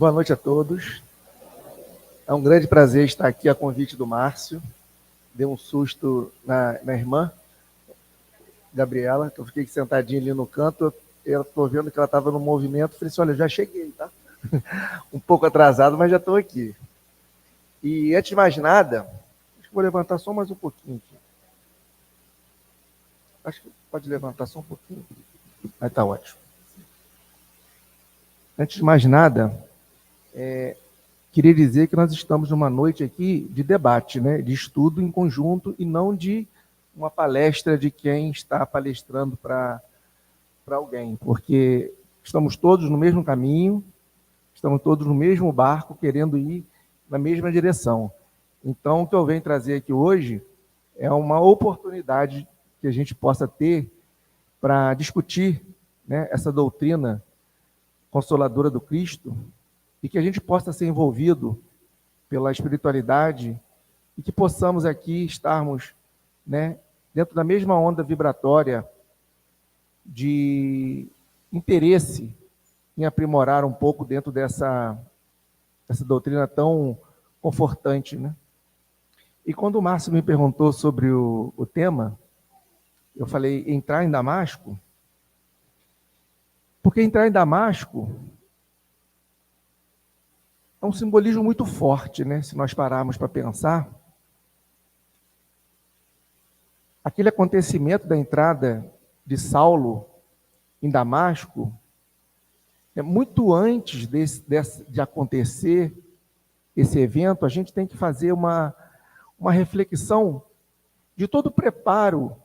Boa noite a todos. É um grande prazer estar aqui a convite do Márcio. Deu um susto na irmã, Gabriela, que eu fiquei sentadinho ali no canto. Eu estou vendo que ela estava no movimento. Falei assim, olha, já cheguei, tá? Um pouco atrasado, mas já estou aqui. E antes de mais nada, acho que vou levantar só mais um pouquinho aqui. Acho que pode levantar só um pouquinho. Aí está ótimo. Antes de mais nada, queria dizer que nós estamos numa noite aqui de debate, né? De estudo em conjunto e não de uma palestra de quem está palestrando para alguém, porque estamos todos no mesmo caminho, estamos todos no mesmo barco, querendo ir na mesma direção. Então, o que eu venho trazer aqui hoje é uma oportunidade que a gente possa ter para discutir, né, essa doutrina consoladora do Cristo e que a gente possa ser envolvido pela espiritualidade e que possamos aqui estarmos, né, dentro da mesma onda vibratória de interesse em aprimorar um pouco dentro dessa doutrina tão confortante, né? E quando o Márcio me perguntou sobre o tema, eu falei, entrar em Damasco, porque entrar em Damasco é um simbolismo muito forte, né? Se nós pararmos para pensar, aquele acontecimento da entrada de Saulo em Damasco, muito antes de acontecer esse evento, a gente tem que fazer uma reflexão de todo o preparo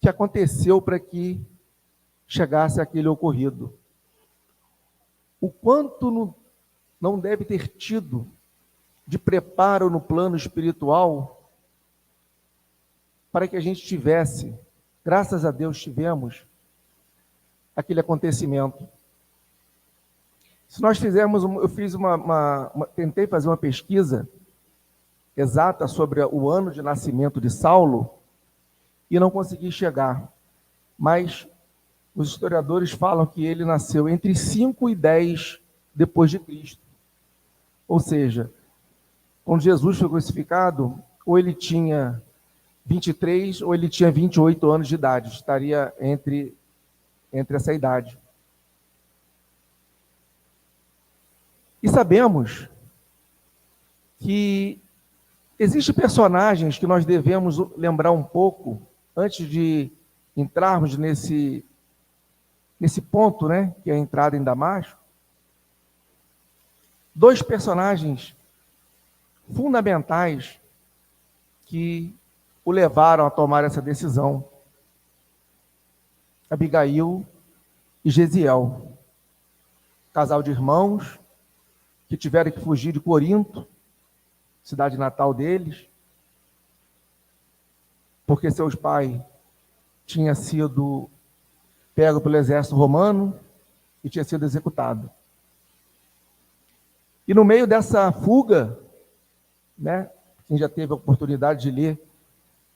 que aconteceu para que chegasse aquele ocorrido. O quanto não deve ter tido de preparo no plano espiritual para que a gente tivesse, graças a Deus tivemos, aquele acontecimento. Se nós fizermos, eu fiz tentei fazer uma pesquisa exata sobre o ano de nascimento de Saulo e não consegui chegar, mas os historiadores falam que ele nasceu entre 5 e 10 depois de Cristo. Ou seja, quando Jesus foi crucificado, ou ele tinha 23 ou ele tinha 28 anos de idade, estaria entre essa idade. E sabemos que existem personagens que nós devemos lembrar um pouco antes de entrarmos nesse ponto, né, que é a entrada em Damasco. 2 personagens fundamentais que o levaram a tomar essa decisão: Abigail e Gesiel, casal de irmãos que tiveram que fugir de Corinto, cidade natal deles, porque seus pais tinham sido pego pelo exército romano e tinha sido executado. E no meio dessa fuga, né, quem já teve a oportunidade de ler,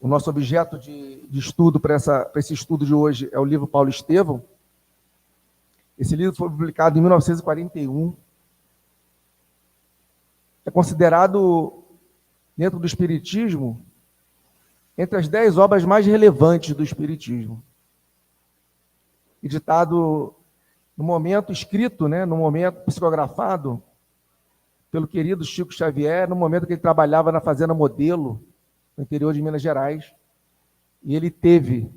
o nosso objeto de estudo para esse estudo de hoje é o livro Paulo Estevão. Esse livro foi publicado em 1941. É considerado, dentro do Espiritismo, entre as 10 obras mais relevantes do Espiritismo. Editado no momento escrito, né, no momento psicografado pelo querido Chico Xavier, no momento que ele trabalhava na Fazenda Modelo, no interior de Minas Gerais. E ele teve,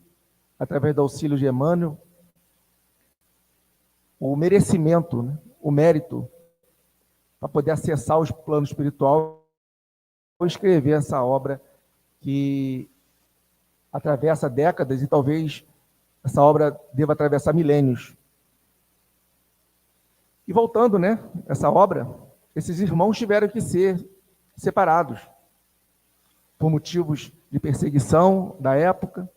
através do auxílio de Emmanuel, o merecimento, né, o mérito, para poder acessar os planos espiritual e escrever essa obra que atravessa décadas e talvez essa obra deva atravessar milênios. E voltando, né, essa obra, esses irmãos tiveram que ser separados por motivos de perseguição da época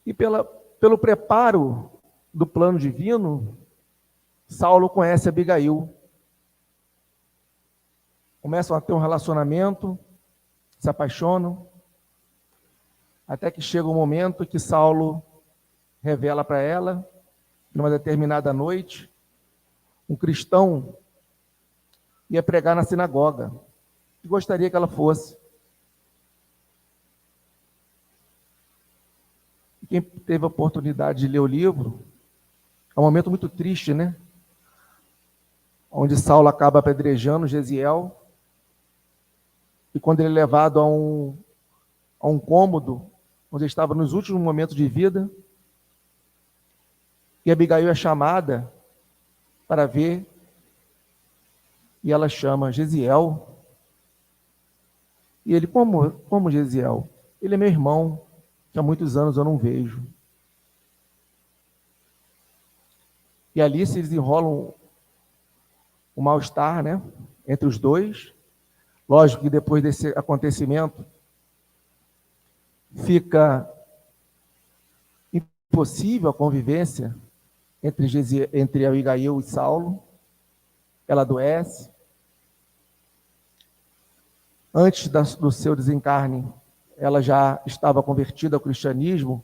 e pelo preparo do plano divino. Saulo conhece Abigail, começam a ter um relacionamento, se apaixonam, até que chega um momento que Saulo revela para ela numa determinada noite, um cristão ia pregar na sinagoga. E gostaria que ela fosse. E quem teve a oportunidade de ler o livro, é um momento muito triste, né? Onde Saulo acaba apedrejando Gesiel, e quando ele é levado a um cômodo, onde ele estava nos últimos momentos de vida, e Abigail é chamada para ver, e ela chama Gesiel. E ele, como Gesiel? Ele é meu irmão, que há muitos anos eu não vejo. E ali se desenrola um mal-estar, né, entre os dois. Lógico que depois desse acontecimento, fica impossível a convivência entre Abigail e Saulo. Ela adoece. Antes do seu desencarne, ela já estava convertida ao cristianismo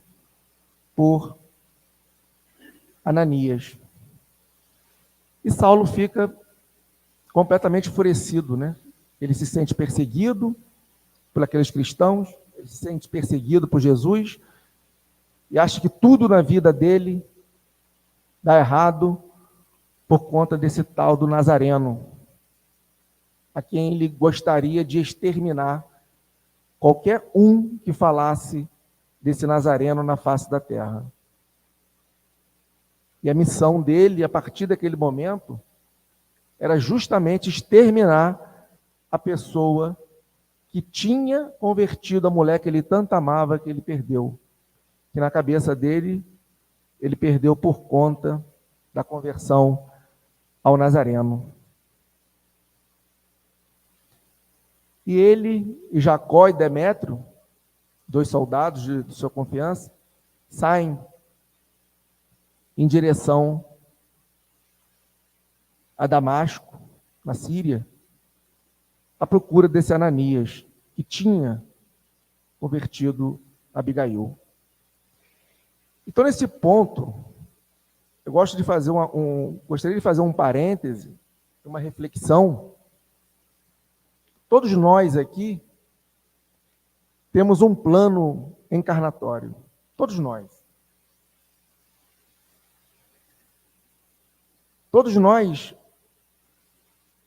por Ananias. E Saulo fica completamente enfurecido, né? Ele se sente perseguido por aqueles cristãos, ele se sente perseguido por Jesus, e acha que tudo na vida dele dá errado por conta desse tal do Nazareno, a quem ele gostaria de exterminar qualquer um que falasse desse Nazareno na face da terra. E a missão dele, a partir daquele momento, era justamente exterminar a pessoa que tinha convertido a mulher que ele tanto amava, que ele perdeu. Que na cabeça dele, ele perdeu por conta da conversão ao Nazareno. E ele, e Jacó e Demétrio, dois soldados de sua confiança, saem em direção a Damasco, na Síria, à procura desse Ananias, que tinha convertido Abigail. Então, nesse ponto, eu gosto de fazer gostaria de fazer um parêntese, uma reflexão. Todos nós aqui temos um plano encarnatório. Todos nós. Todos nós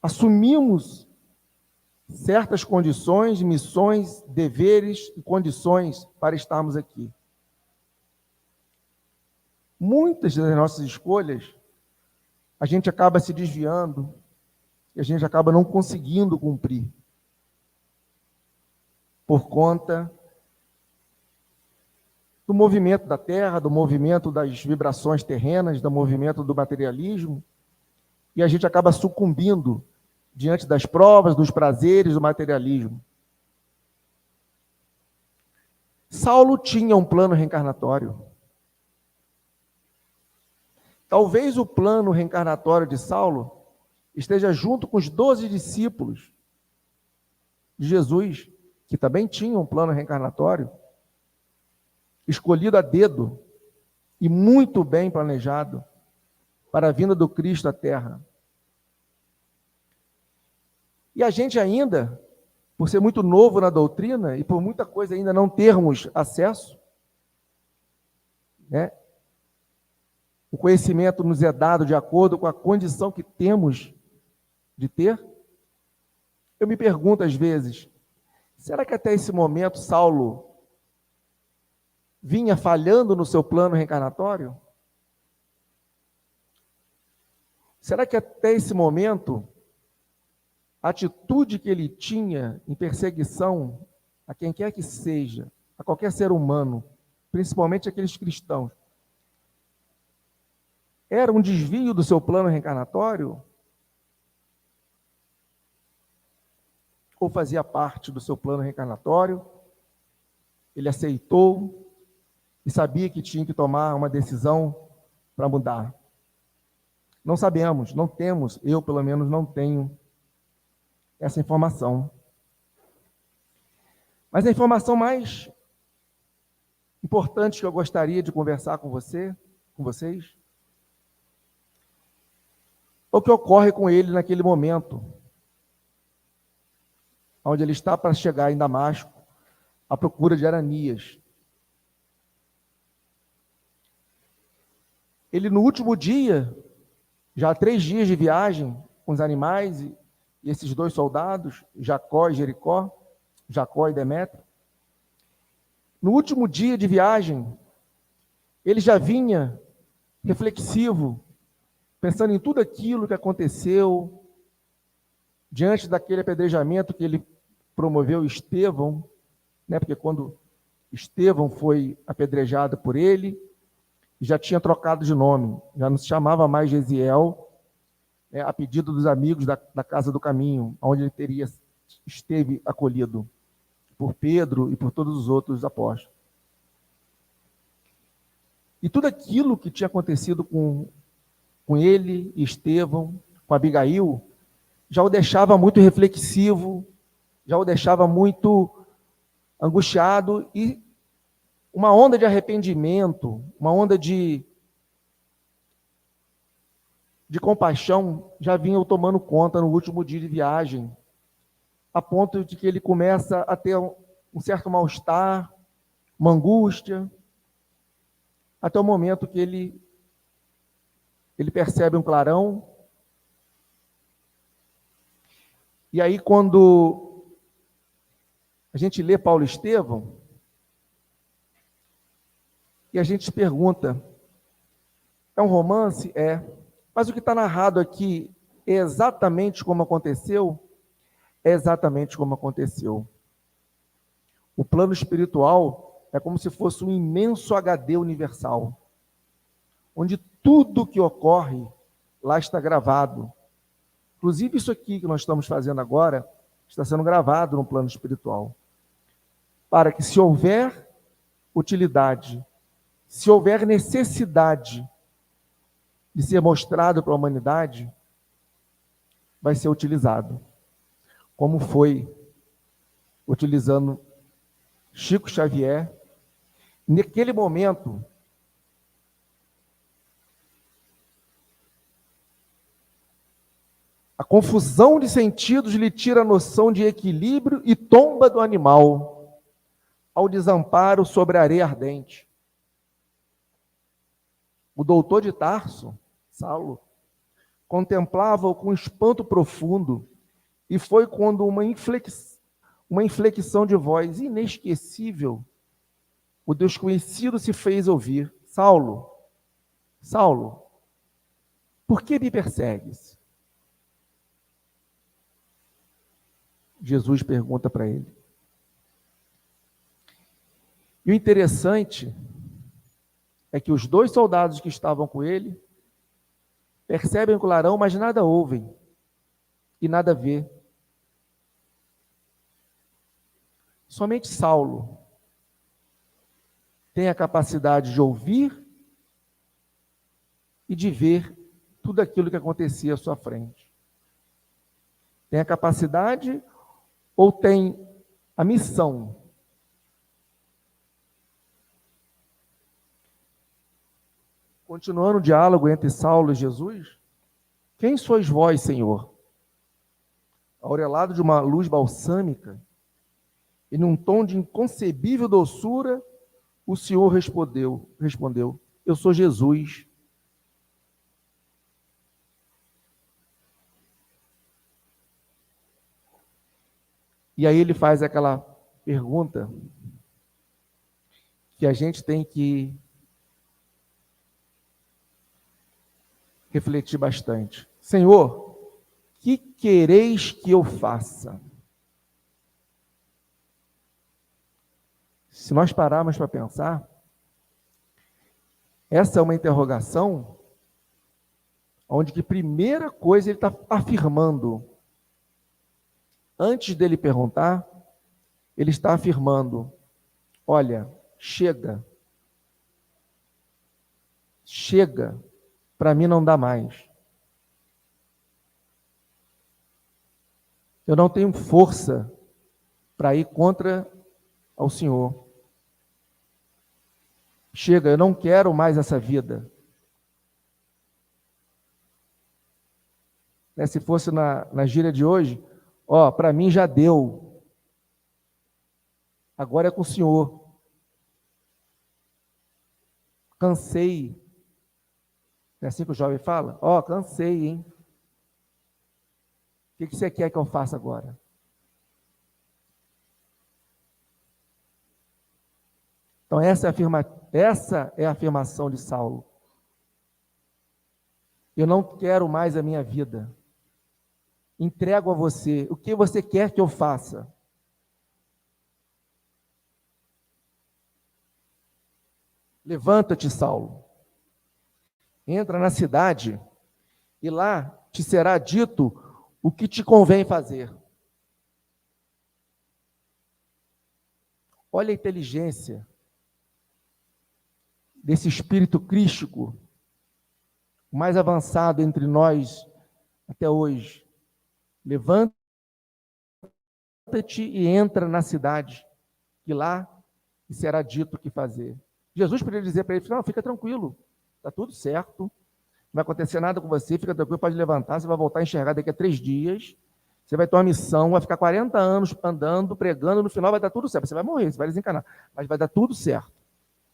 assumimos certas condições, missões, deveres e condições para estarmos aqui. Muitas das nossas escolhas, a gente acaba se desviando e a gente acaba não conseguindo cumprir. Por conta do movimento da Terra, do movimento das vibrações terrenas, do movimento do materialismo, e a gente acaba sucumbindo diante das provas, dos prazeres, do materialismo. Saulo tinha um plano reencarnatório. Talvez o plano reencarnatório de Saulo esteja junto com os 12 discípulos de Jesus, que também tinham um plano reencarnatório, escolhido a dedo e muito bem planejado para a vinda do Cristo à Terra. E a gente ainda, por ser muito novo na doutrina e por muita coisa ainda não termos acesso, né? O conhecimento nos é dado de acordo com a condição que temos de ter. Eu me pergunto às vezes, será que até esse momento Saulo vinha falhando no seu plano reencarnatório? Será que até esse momento a atitude que ele tinha em perseguição a quem quer que seja, a qualquer ser humano, principalmente aqueles cristãos, era um desvio do seu plano reencarnatório? Ou fazia parte do seu plano reencarnatório? Ele aceitou e sabia que tinha que tomar uma decisão para mudar. Não sabemos, não temos, eu pelo menos não tenho essa informação. Mas a informação mais importante que eu gostaria de conversar com vocês, o que ocorre com ele naquele momento, onde ele está para chegar em Damasco, à procura de Ananias. Ele, no último dia, já há 3 dias de viagem, com os animais e esses 2 soldados, Jacó e Jericó, Jacó e Demétrio. No último dia de viagem, ele já vinha reflexivo, pensando em tudo aquilo que aconteceu, diante daquele apedrejamento que ele promoveu Estevão, né? Porque quando Estevão foi apedrejado por ele, já tinha trocado de nome, já não se chamava mais Gesiel, a pedido dos amigos da Casa do Caminho, onde ele esteve acolhido por Pedro e por todos os outros apóstolos. E tudo aquilo que tinha acontecido com ele e Estevão, com Abigail, já o deixava muito reflexivo, já o deixava muito angustiado, e uma onda de arrependimento, uma onda de compaixão já vinha o tomando conta no último dia de viagem, a ponto de que ele começa a ter um certo mal-estar, uma angústia, até o momento que ele percebe um clarão. E aí, quando a gente lê Paulo e Estevão, e a gente se pergunta, é um romance? É. Mas o que está narrado aqui é exatamente como aconteceu? É exatamente como aconteceu. O plano espiritual é como se fosse um imenso HD universal, onde tudo que ocorre lá está gravado. Inclusive isso aqui que nós estamos fazendo agora está sendo gravado no plano espiritual, para que, se houver utilidade, se houver necessidade de ser mostrado para a humanidade, vai ser utilizado, como foi utilizando Chico Xavier. Naquele momento, a confusão de sentidos lhe tira a noção de equilíbrio e tomba do animal ao desamparo sobre a areia ardente. O doutor de Tarso, Saulo, contemplava-o com espanto profundo, e foi quando uma inflexão de voz inesquecível o desconhecido se fez ouvir: Saulo, Saulo, por que me persegues? Jesus pergunta para ele. E o interessante é que os 2 soldados que estavam com ele percebem o clarão, mas nada ouvem e nada vê. Somente Saulo tem a capacidade de ouvir e de ver tudo aquilo que acontecia à sua frente. Tem a capacidade ou tem a missão? Continuando o diálogo entre Saulo e Jesus, quem sois vós, Senhor? Aurelado de uma luz balsâmica, e num tom de inconcebível doçura, o Senhor respondeu, eu sou Jesus. E aí ele faz aquela pergunta que a gente tem que refletir bastante. Senhor, que quereis que eu faça? Se nós pararmos para pensar, essa é uma interrogação onde que primeira coisa ele está afirmando. Antes dele perguntar, ele está afirmando, olha, chega, para mim não dá mais. Eu não tenho força para ir contra ao Senhor. Chega, eu não quero mais essa vida. né, se fosse na gíria de hoje, ó, para mim já deu, agora é com o Senhor. Cansei. Não é assim que o jovem fala? Ó, cansei, hein? O que você quer que eu faça agora? Então, essa é a afirmação de Saulo. Eu não quero mais a minha vida. Entrego a você. O que você quer que eu faça? Levanta-te, Saulo. Entra na cidade e lá te será dito o que te convém fazer. Olha a inteligência desse espírito crístico, o mais avançado entre nós até hoje. Levanta-te e entra na cidade, que lá te será dito o que fazer. Jesus poderia dizer para ele, não, fica tranquilo, está tudo certo, não vai acontecer nada com você, fica tranquilo, pode levantar, você vai voltar a enxergar daqui a 3 dias, você vai ter uma missão, vai ficar 40 anos andando, pregando, no final vai dar tudo certo, você vai morrer, você vai desencanar, mas vai dar tudo certo.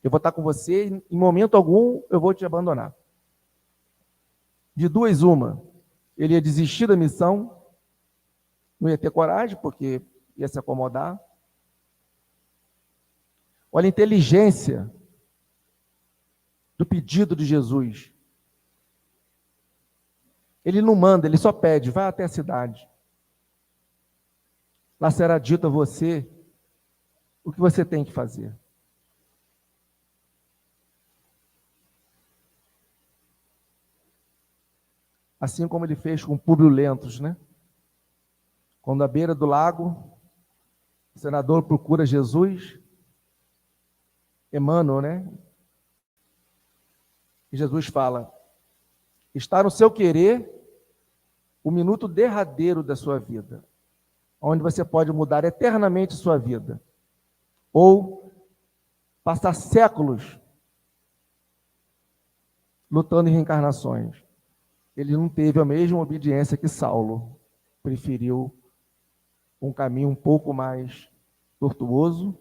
Eu vou estar com você, em momento algum eu vou te abandonar. De duas, uma, ele ia desistir da missão, não ia ter coragem, porque ia se acomodar. Olha a inteligência do pedido de Jesus. Ele não manda, ele só pede, vai até a cidade. Lá será dito a você o que você tem que fazer. Assim como ele fez com Públio Lentulus, né? Quando à beira do lago, o senador procura Jesus, Emmanuel, né? E Jesus fala, está no seu querer o minuto derradeiro da sua vida, onde você pode mudar eternamente sua vida, ou passar séculos lutando em reencarnações. Ele não teve a mesma obediência que Saulo, preferiu um caminho um pouco mais tortuoso,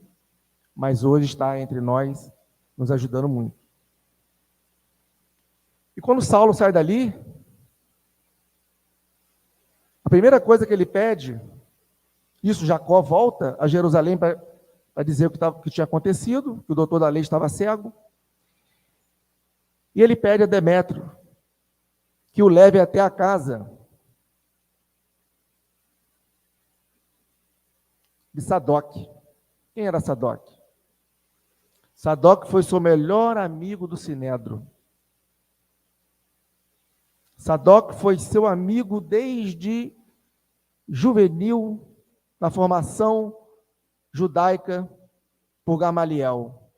mas hoje está entre nós, nos ajudando muito. E quando Saulo sai dali, a primeira coisa que ele pede, isso Jacó volta a Jerusalém para dizer o que tinha acontecido, que o doutor da lei estava cego, e ele pede a Demétrio que o leve até a casa de Sadoc. Quem era Sadoc? Sadoc foi seu melhor amigo do Sinédrio. Sadoc foi seu amigo desde juvenil, na formação judaica por Gamaliel.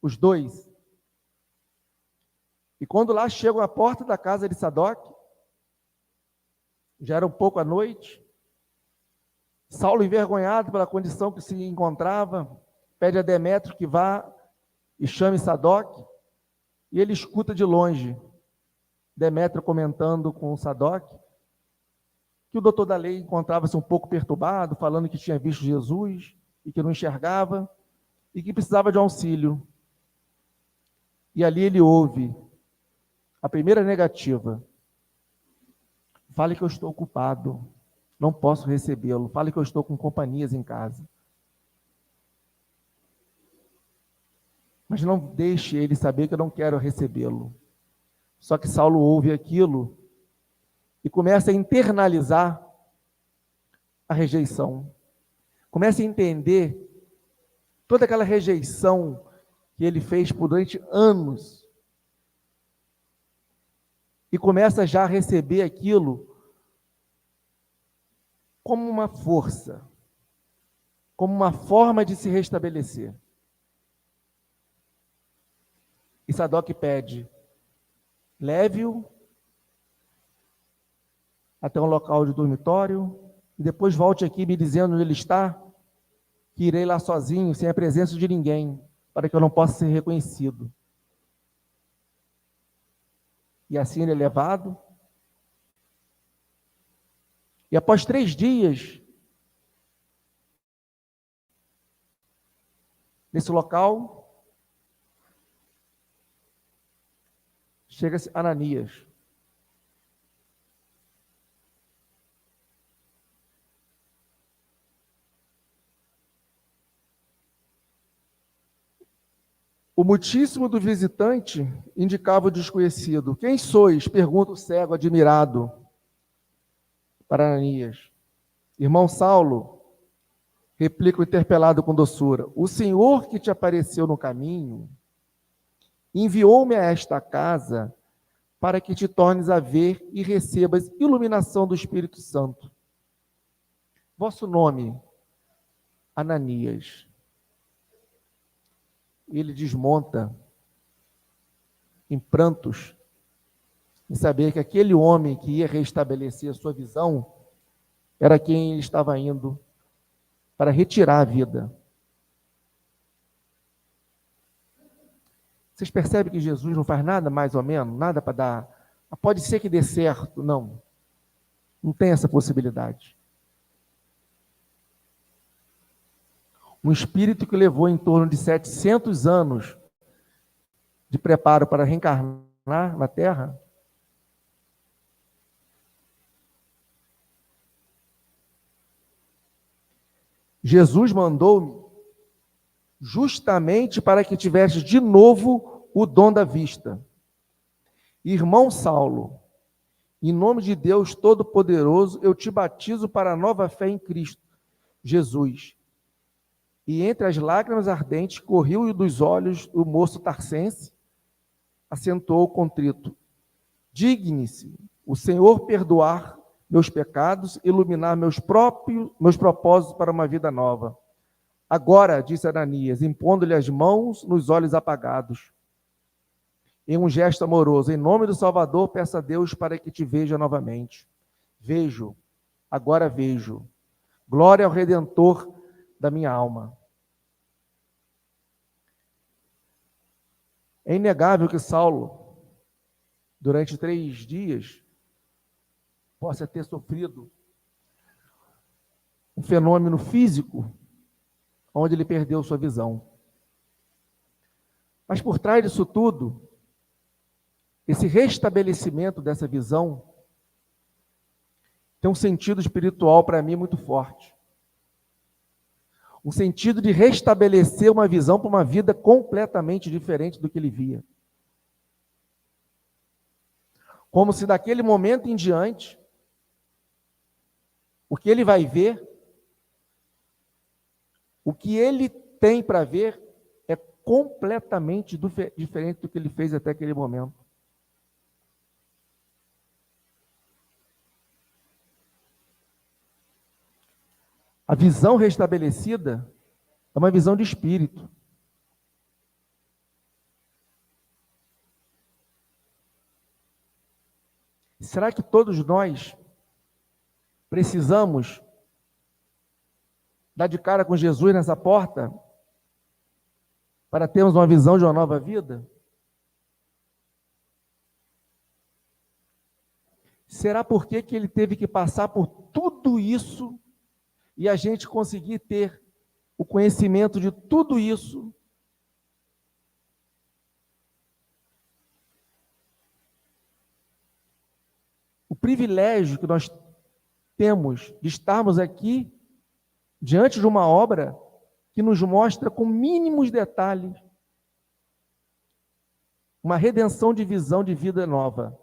Os dois. E quando lá chegam à porta da casa de Sadoc, já era um pouco à noite, Saulo, envergonhado pela condição que se encontrava, pede a Demétrio que vá e chame Sadoc, e ele escuta de longe Demétrio comentando com Sadoc que o doutor da lei encontrava-se um pouco perturbado, falando que tinha visto Jesus e que não enxergava e que precisava de auxílio. E ali ele ouve a primeira negativa. Fale que eu estou ocupado, não posso recebê-lo. Fale que eu estou com companhias em casa. Mas não deixe ele saber que eu não quero recebê-lo. Só que Saulo ouve aquilo e começa a internalizar a rejeição. Começa a entender toda aquela rejeição que ele fez durante anos. E começa já a receber aquilo como uma força, como uma forma de se restabelecer. E Sadoc pede, leve-o até um local de dormitório, e depois volte aqui me dizendo onde ele está, que irei lá sozinho, sem a presença de ninguém, para que eu não possa ser reconhecido. E assim ele é levado, E após 3 dias, nesse local, chega-se Ananias. O mutíssimo do visitante indicava o desconhecido. Quem sois? Pergunta o cego admirado para Ananias. Irmão Saulo, replica o interpelado com doçura, o Senhor que te apareceu no caminho enviou-me a esta casa para que te tornes a ver e recebas iluminação do Espírito Santo. Vosso nome, Ananias. Ele desmonta em prantos, em saber que aquele homem que ia restabelecer a sua visão era quem ele estava indo para retirar a vida. Vocês percebem que Jesus não faz nada mais ou menos, nada para dar. Pode ser que dê certo, não. Não tem essa possibilidade. Um espírito que levou em torno de 700 anos de preparo para reencarnar na Terra, Jesus mandou-me justamente para que tivesse de novo o dom da vista. Irmão Saulo, em nome de Deus Todo-Poderoso, eu te batizo para a nova fé em Cristo Jesus. E entre as lágrimas ardentes corriu dos olhos o moço tarcense, acentuou contrito. Digne-se o Senhor perdoar meus pecados, iluminar meus propósitos para uma vida nova. Agora, disse Ananias, impondo-lhe as mãos nos olhos apagados. Em um gesto amoroso, em nome do Salvador, peço a Deus para que te veja novamente. Vejo, agora vejo. Glória ao Redentor da minha alma. É inegável que Saulo, durante 3 dias, possa ter sofrido um fenômeno físico, onde ele perdeu sua visão. Mas por trás disso tudo, esse restabelecimento dessa visão tem um sentido espiritual para mim muito forte. Um sentido de restabelecer uma visão para uma vida completamente diferente do que ele via. Como se daquele momento em diante, o que ele vai ver, o que ele tem para ver, é completamente diferente do que ele fez até aquele momento. A visão restabelecida é uma visão de espírito. Será que todos nós precisamos dar de cara com Jesus nessa porta para termos uma visão de uma nova vida? Será por que ele teve que passar por tudo isso e a gente conseguir ter o conhecimento de tudo isso? O privilégio que nós temos de estarmos aqui diante de uma obra que nos mostra com mínimos detalhes uma redenção de visão de vida nova.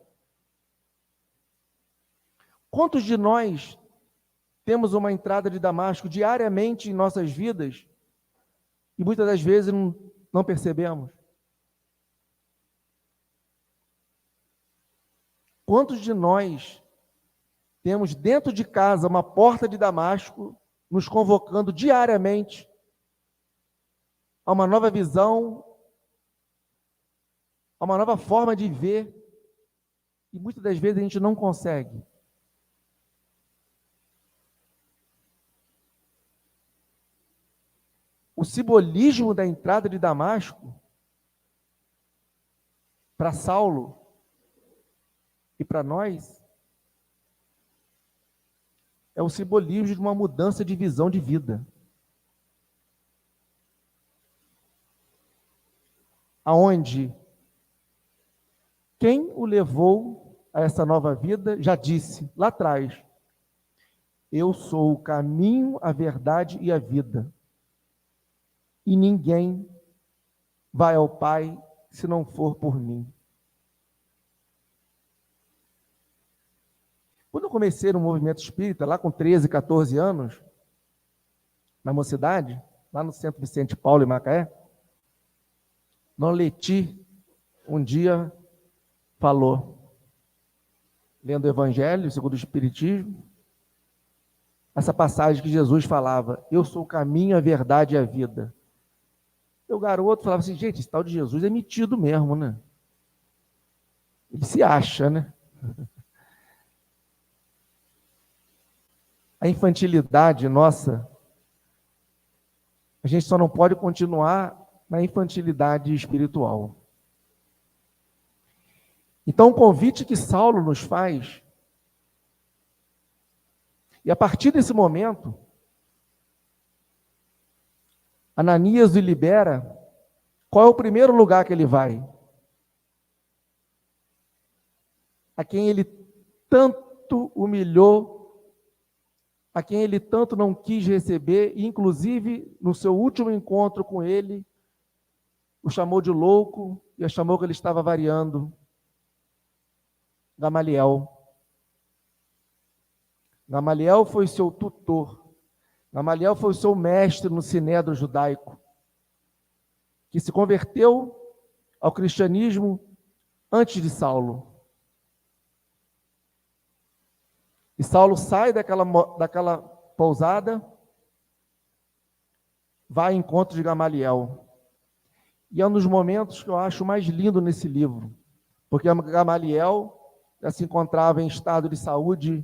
Quantos de nós temos uma entrada de Damasco diariamente em nossas vidas e muitas das vezes não percebemos? Quantos de nós temos dentro de casa uma porta de Damasco nos convocando diariamente a uma nova visão, a uma nova forma de ver, e muitas das vezes a gente não consegue? O simbolismo da entrada de Damasco para Saulo e para nós é o simbolismo de uma mudança de visão de vida. Aonde quem o levou a essa nova vida já disse lá atrás: eu sou o caminho, a verdade e a vida. E ninguém vai ao Pai se não for por mim. Quando eu comecei no movimento espírita, lá com 13, 14 anos, na mocidade, lá no Centro Vicente Paulo, em Macaé, Dona Leti, um dia, falou, lendo o Evangelho, segundo o Espiritismo, essa passagem que Jesus falava: eu sou o caminho, a verdade e a vida. E o garoto falava assim: gente, esse tal de Jesus é metido mesmo, né? Ele se acha, né? A infantilidade nossa, a gente só não pode continuar na infantilidade espiritual. Então, o convite que Saulo nos faz, e a partir desse momento, Ananias o libera. Qual é o primeiro lugar que ele vai? A quem ele tanto humilhou, a quem ele tanto não quis receber, e inclusive no seu último encontro com ele, o chamou de louco e chamou que ele estava variando. Gamaliel. Gamaliel foi seu tutor. Gamaliel foi o seu mestre no sinédrio judaico, que se converteu ao cristianismo antes de Saulo. E Saulo sai daquela pousada, vai ao encontro de Gamaliel. E é um dos momentos que eu acho mais lindo nesse livro, porque Gamaliel já se encontrava em estado de saúde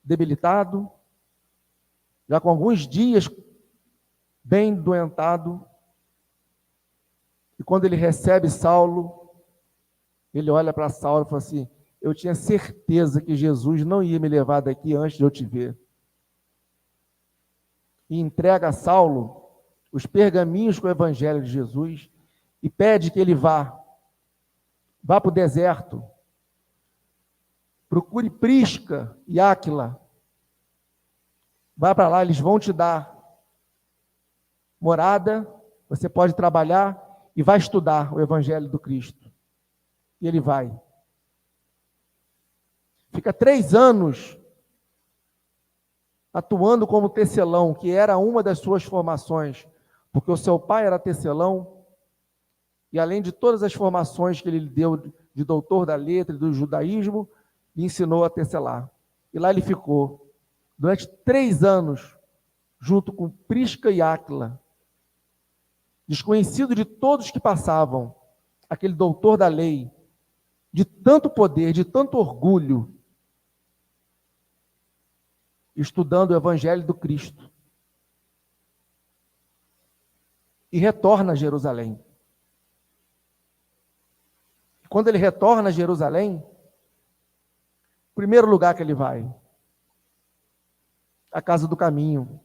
debilitado, já com alguns dias bem doentado, e quando ele recebe Saulo, ele olha para Saulo e fala assim: eu tinha certeza que Jesus não ia me levar daqui antes de eu te ver. E entrega a Saulo os pergaminhos com o Evangelho de Jesus e pede que ele vá para o deserto, procure Prisca e Áquila, vá para lá, eles vão te dar morada, você pode trabalhar e vai estudar o Evangelho do Cristo. E ele vai. Fica 3 anos atuando como tecelão, que era uma das suas formações, porque o seu pai era tecelão, e além de todas as formações que ele deu de doutor da letra e do judaísmo, lhe ensinou a tecelar. E lá ele ficou, durante 3 anos, junto com Prisca e Áquila, desconhecido de todos que passavam, aquele doutor da lei, de tanto poder, de tanto orgulho, estudando o Evangelho do Cristo. E retorna a Jerusalém. Quando ele retorna a Jerusalém, o primeiro lugar que ele vai, a casa do caminho.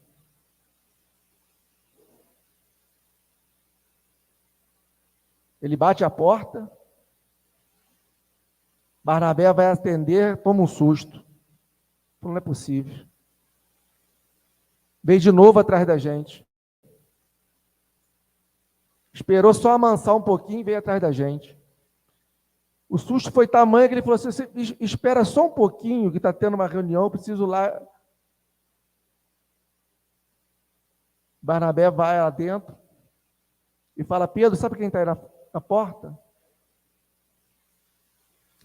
Ele bate a porta, Barnabé vai atender, toma um susto. Não é possível. Veio de novo atrás da gente. Esperou só amansar um pouquinho e veio atrás da gente. O susto foi tamanho que ele falou assim: você espera só um pouquinho, que está tendo uma reunião, eu preciso lá. Barnabé vai lá dentro e fala: Pedro, sabe quem está aí na porta?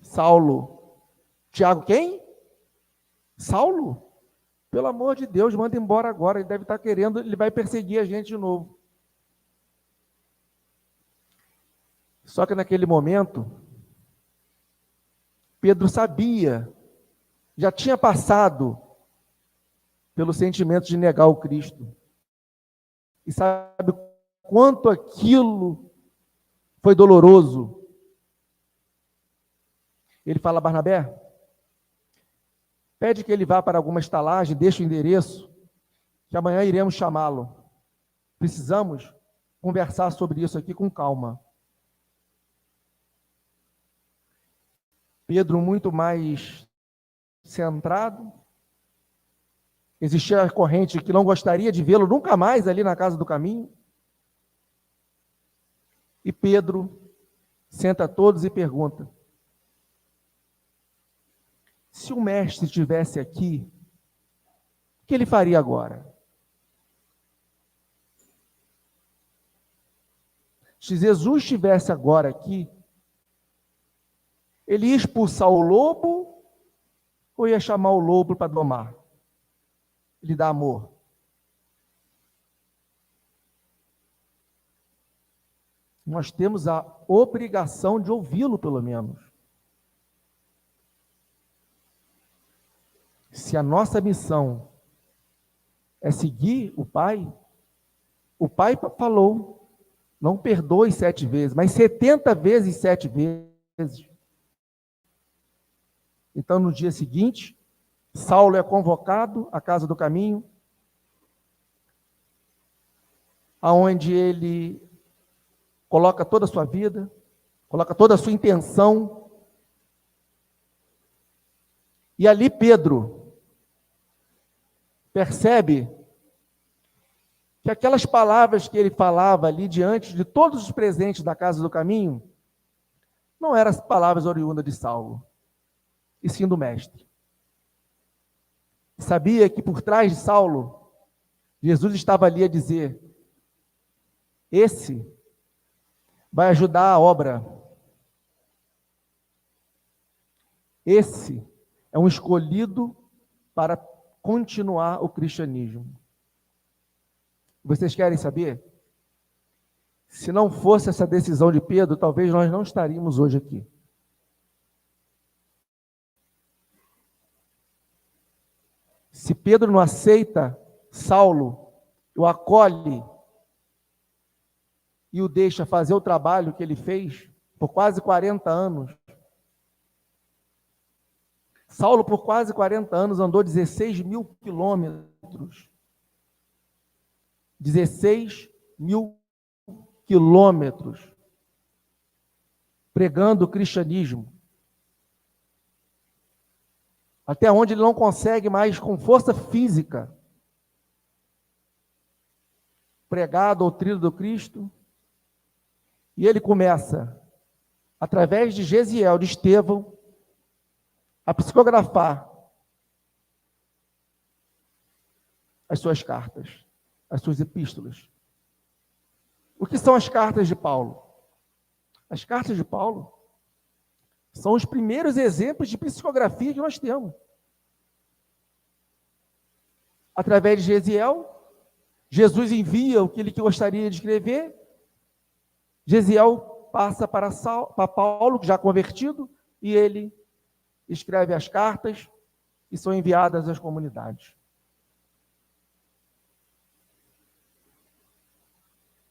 Saulo. Tiago, quem? Saulo? Pelo amor de Deus, manda embora agora, ele deve estar querendo, ele vai perseguir a gente de novo. Só que naquele momento, Pedro sabia, já tinha passado pelo sentimento de negar o Cristo. E sabe quanto aquilo foi doloroso. Ele fala: Barnabé, Pede que ele vá para alguma estalagem, deixa o endereço, que amanhã iremos chamá-lo. Precisamos conversar sobre isso aqui com calma. Pedro muito mais centrado. Existia a corrente que não gostaria de vê-lo nunca mais ali na casa do caminho. E Pedro senta todos e pergunta: se o mestre estivesse aqui, o que ele faria agora? Se Jesus estivesse agora aqui, ele ia expulsar o lobo ou ia chamar o lobo para domar? Ele dá amor. Nós temos a obrigação de ouvi-lo, pelo menos. Se a nossa missão é seguir o Pai falou, não perdoe 7 vezes, mas 70 vezes 7 vezes. Então, no dia seguinte, Saulo é convocado à casa do caminho, aonde ele coloca toda a sua vida, coloca toda a sua intenção. E ali Pedro percebe que aquelas palavras que ele falava ali diante de todos os presentes da casa do caminho, não eram as palavras oriundas de Saulo, e sim do mestre. Sabia que por trás de Saulo, Jesus estava ali a dizer: esse vai ajudar a obra. Esse é um escolhido para continuar o cristianismo. Vocês querem saber? Se não fosse essa decisão de Pedro, talvez nós não estaríamos hoje aqui. Se Pedro não aceita Saulo, o acolhe e o deixa fazer o trabalho que ele fez por quase 40 anos. Saulo, por quase 40 anos, andou 16 mil quilômetros. 16 mil quilômetros. Pregando o cristianismo. Até onde ele não consegue mais, com força física, pregar a doutrina do Cristo. E ele começa, através de Gesiel, de Estevão, a psicografar as suas cartas, as suas epístolas. O que são as cartas de Paulo? As cartas de Paulo são os primeiros exemplos de psicografia que nós temos. Através de Gesiel, Jesus envia o que ele gostaria de escrever, Gesiel passa para Paulo, já convertido, e ele escreve as cartas e são enviadas às comunidades.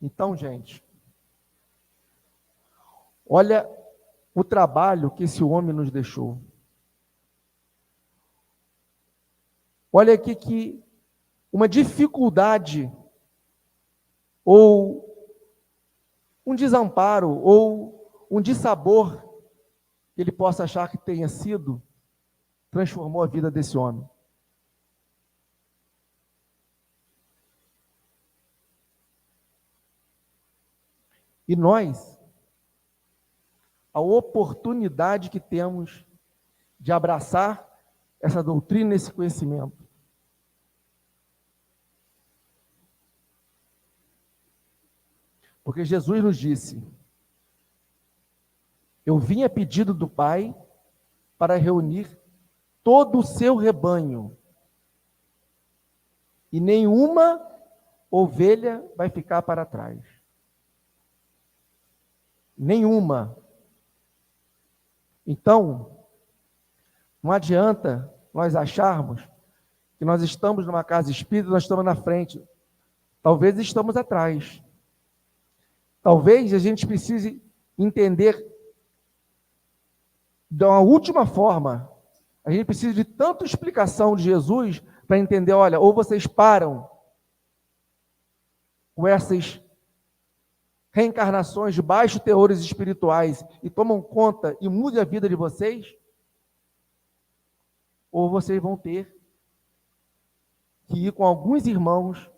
Então, gente, olha o trabalho que esse homem nos deixou. Olha aqui que uma dificuldade ou um desamparo ou um dissabor que ele possa achar que tenha sido, transformou a vida desse homem. E nós, a oportunidade que temos de abraçar essa doutrina, esse conhecimento. Porque Jesus nos disse: eu vim a pedido do Pai para reunir todo o seu rebanho, e nenhuma ovelha vai ficar para trás. Nenhuma. Então, não adianta nós acharmos que nós estamos numa casa espírita, nós estamos na frente. Talvez estamos atrás. Talvez a gente precise entender de uma última forma. A gente precisa de tanta explicação de Jesus para entender, olha, ou vocês param com essas reencarnações de baixos teores espirituais e tomam conta e mudam a vida de vocês, ou vocês vão ter que ir com alguns irmãos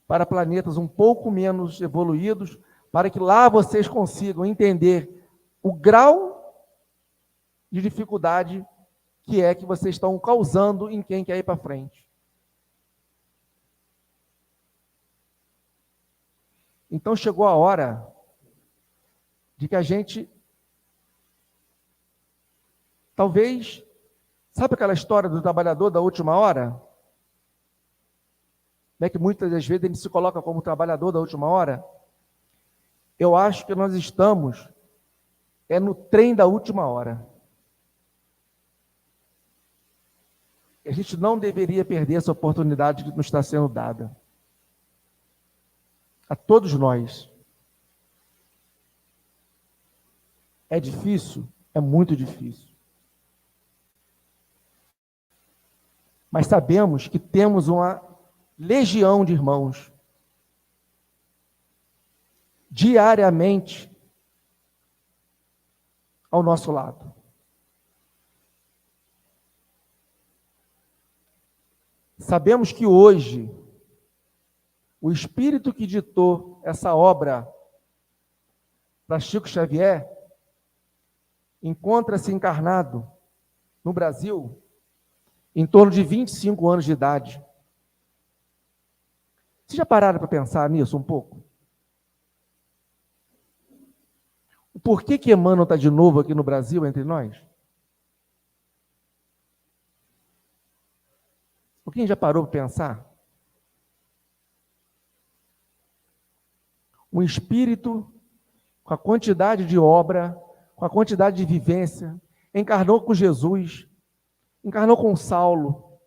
para planetas um pouco menos evoluídos, para que lá vocês consigam entender o grau de dificuldade que é que vocês estão causando em quem quer ir para frente. Então chegou a hora de que a gente, talvez, sabe aquela história do trabalhador da última hora? Não é que muitas das vezes ele se coloca como trabalhador da última hora? Eu acho que nós estamos no trem da última hora. A gente não deveria perder essa oportunidade que nos está sendo dada. A todos nós. É difícil? É muito difícil. Mas sabemos que temos uma legião de irmãos diariamente ao nosso lado. Sabemos que hoje o espírito que ditou essa obra para Chico Xavier encontra-se encarnado no Brasil em torno de 25 anos de idade. Vocês já pararam para pensar nisso um pouco? O porquê que Emmanuel está de novo aqui no Brasil entre nós? Alguém já parou para pensar? Um espírito com a quantidade de obra, com a quantidade de vivência, encarnou com Jesus, encarnou com Saulo,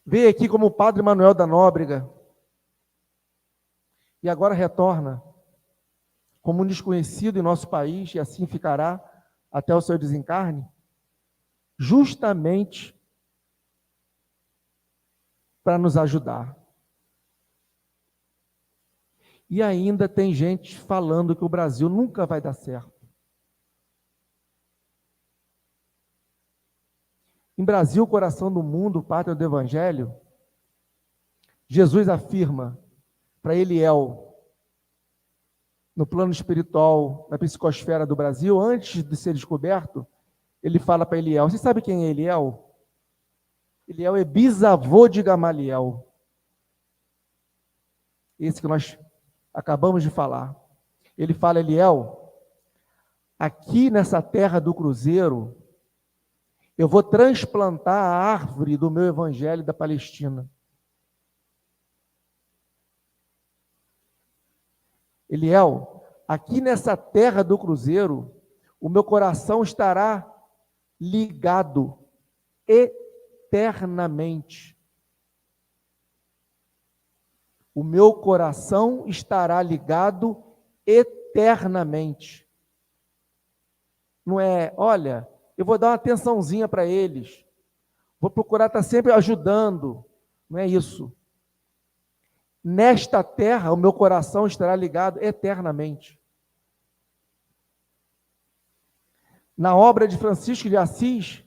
veio aqui como o Padre Manuel da Nóbrega e agora retorna como um desconhecido em nosso país e assim ficará até o seu desencarne, justamente para nos ajudar. E ainda tem gente falando que o Brasil nunca vai dar certo. Em Brasil, coração do mundo, pátria do Evangelho, Jesus afirma para Eliel, no plano espiritual, na psicosfera do Brasil, antes de ser descoberto, ele fala para Eliel, você sabe quem é Eliel? Eliel é bisavô de Gamaliel. Esse que nós acabamos de falar. Ele fala, Eliel, aqui nessa terra do cruzeiro, eu vou transplantar a árvore do meu evangelho da Palestina. Eliel, aqui nessa terra do cruzeiro, o meu coração estará ligado eternamente. O meu coração estará ligado eternamente. Não é, olha, eu vou dar uma atençãozinha para eles, vou procurar estar sempre ajudando. Não é isso. Nesta terra, o meu coração estará ligado eternamente. Na obra de Francisco de Assis,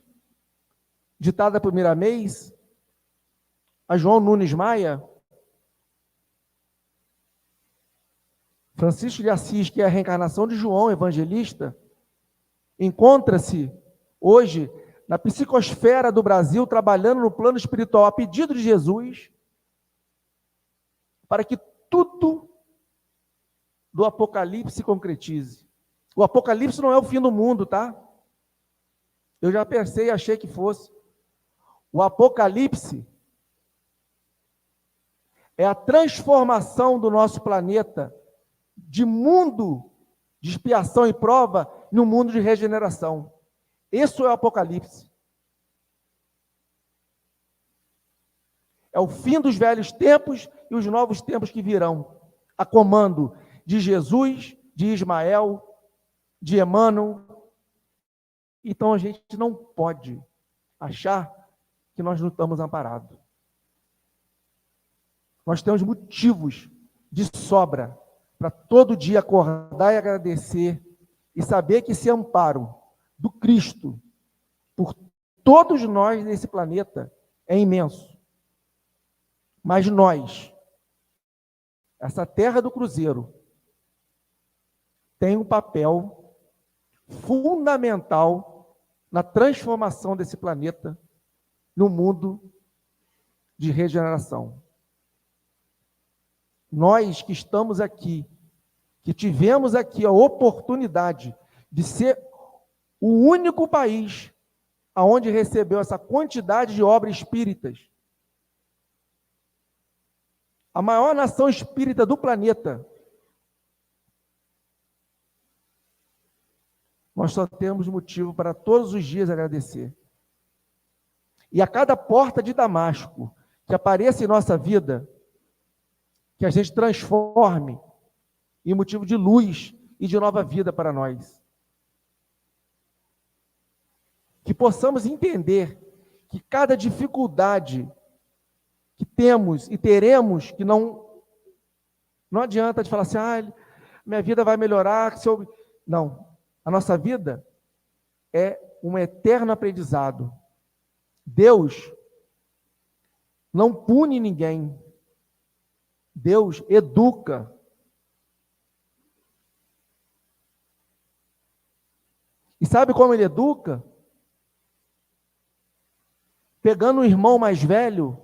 ditada por Miramês, a João Nunes Maia, Francisco de Assis, que é a reencarnação de João Evangelista, encontra-se hoje na psicosfera do Brasil, trabalhando no plano espiritual a pedido de Jesus, para que tudo do Apocalipse se concretize. O Apocalipse não é o fim do mundo, tá? Eu já pensei e achei que fosse. O Apocalipse é a transformação do nosso planeta de mundo de expiação e prova no mundo de regeneração. Esse é o Apocalipse. É o fim dos velhos tempos e os novos tempos que virão, a comando de Jesus, de Ismael, de Emmanuel, Então a gente não pode achar que nós não estamos amparados. Nós temos motivos de sobra para todo dia acordar e agradecer e saber que esse amparo do Cristo por todos nós nesse planeta é imenso. Mas nós, essa terra do cruzeiro, tem um papel fundamental na transformação desse planeta no mundo de regeneração. Nós que estamos aqui, que tivemos aqui a oportunidade de ser o único país aonde recebeu essa quantidade de obras espíritas, a maior nação espírita do planeta, nós só temos motivo para todos os dias agradecer. E a cada porta de Damasco que apareça em nossa vida, que a gente transforme em motivo de luz e de nova vida para nós. Que possamos entender que cada dificuldade que temos e teremos, que não adianta de falar assim, minha vida vai melhorar. Não, a nossa vida é um eterno aprendizado. Deus não pune ninguém. Deus educa. E sabe como ele educa? Pegando um irmão mais velho,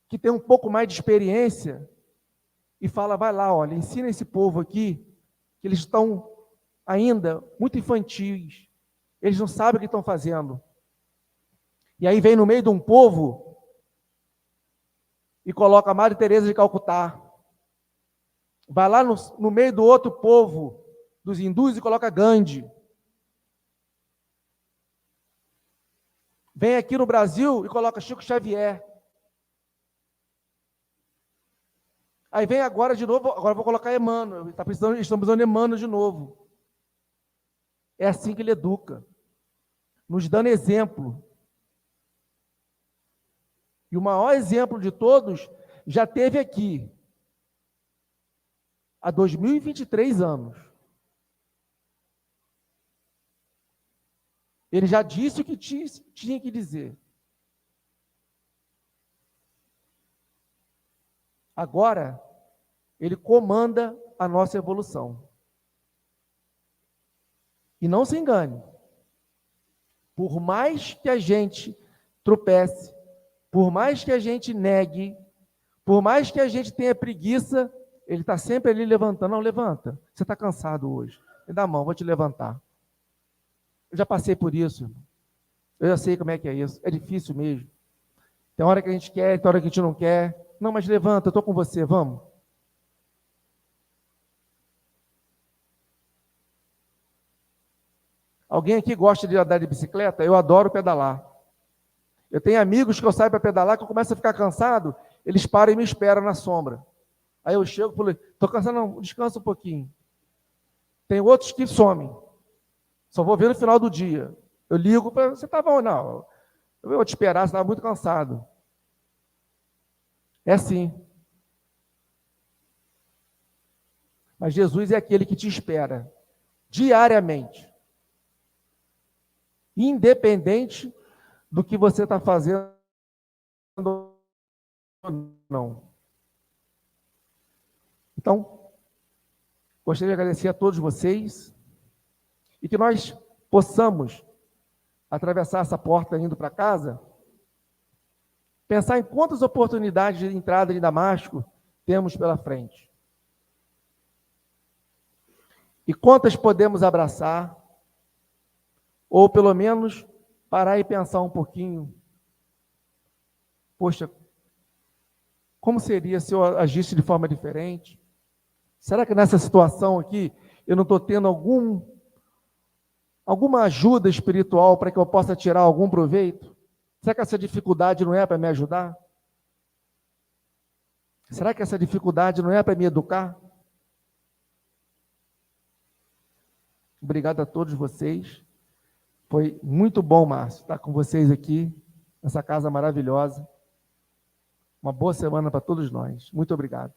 que tem um pouco mais de experiência, e fala, vai lá, olha, ensina esse povo aqui, que eles estão ainda muito infantis, eles não sabem o que estão fazendo. E aí vem no meio de um povo e coloca a Madre Teresa de Calcutá. Vai lá no meio do outro povo, dos hindus, e coloca Gandhi. Vem aqui no Brasil e coloca Chico Xavier. Aí vem agora de novo, agora vou colocar Emmanuel. Estamos precisando de Emmanuel de novo. É assim que ele educa, nos dando exemplo. E o maior exemplo de todos já teve aqui, há 2023 anos. Ele já disse o que tinha que dizer. Agora, ele comanda a nossa evolução. E não se engane, por mais que a gente tropece, por mais que a gente negue, por mais que a gente tenha preguiça, ele está sempre ali levantando. Não, levanta. Você está cansado hoje. Me dá a mão, vou te levantar. Eu já passei por isso. Eu já sei como é que é isso. É difícil mesmo. Tem hora que a gente quer, tem hora que a gente não quer. Não, mas levanta, eu estou com você, vamos. Alguém aqui gosta de andar de bicicleta? Eu adoro pedalar. Eu tenho amigos que eu saio para pedalar, que eu começo a ficar cansado, eles param e me esperam na sombra. Aí eu chego e falo, estou cansado, não, descansa um pouquinho. Tem outros que somem. Só vou ver no final do dia. Eu ligo para você, tá bom? Não, eu vou te esperar, você estava muito cansado. É assim. Mas Jesus é aquele que te espera diariamente. Independente do que você está fazendo ou não. Então, gostaria de agradecer a todos vocês e que nós possamos atravessar essa porta indo para casa, pensar em quantas oportunidades de entrada em Damasco temos pela frente. E quantas podemos abraçar, ou pelo menos parar e pensar um pouquinho. Poxa, como seria se eu agisse de forma diferente? Será que nessa situação aqui eu não estou tendo alguma ajuda espiritual para que eu possa tirar algum proveito? Será que essa dificuldade não é para me ajudar? Será que essa dificuldade não é para me educar? Obrigado a todos vocês. Foi muito bom, Márcio, estar com vocês aqui, nessa casa maravilhosa. Uma boa semana para todos nós. Muito obrigado.